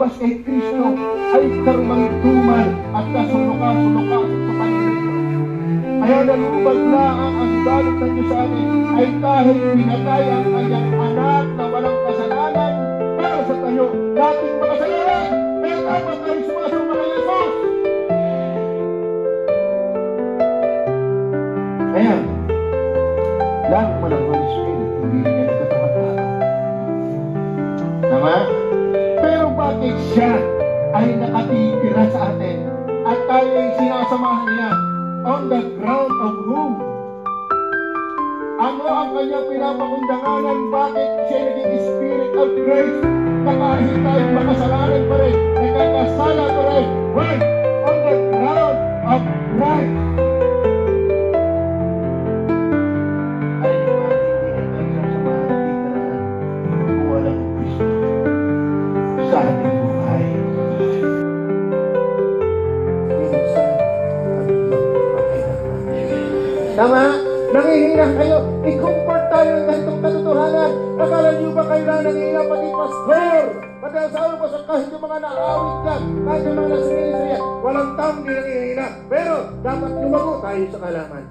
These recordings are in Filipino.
luwas kay Kristo ay karumangtuman at kasuluka-suluka sa Panginoon. Kaya nalubag na ang galit ng Diyos sa atin ay dahil pinatay ang kanyang anak na walang kasalanan para sa tayo dating makasalanan. Kaya dapat tayo sumasama kay Jesus. Kaya, lang man ang Holy Spirit, hindi niya nagkatawag-tawag. Tama? Pero bakit siya ay nakatitira sa atin at tayo ay sinasamahan niya on the ground of whom? Ano ang kanyang pinapakundanganan? Bakit siya naging Spirit of Grace na kahit tayo makasalanan pa rin, nagkakasala pa rin? Why? On the ground of Christ. Tama? Nangihina kayo. I-comfort tayo ng ganitong katotohanan. Akala niyo ba kayo na nangihina pati pastor? Pati ang sa pa sa kahit yung mga naawit dyan, kahit yung mga nasa ministeriya, walang taong di nangihina. Pero dapat lumago tayo sa kalaman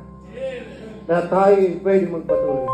na tayo pwede magpatuloy.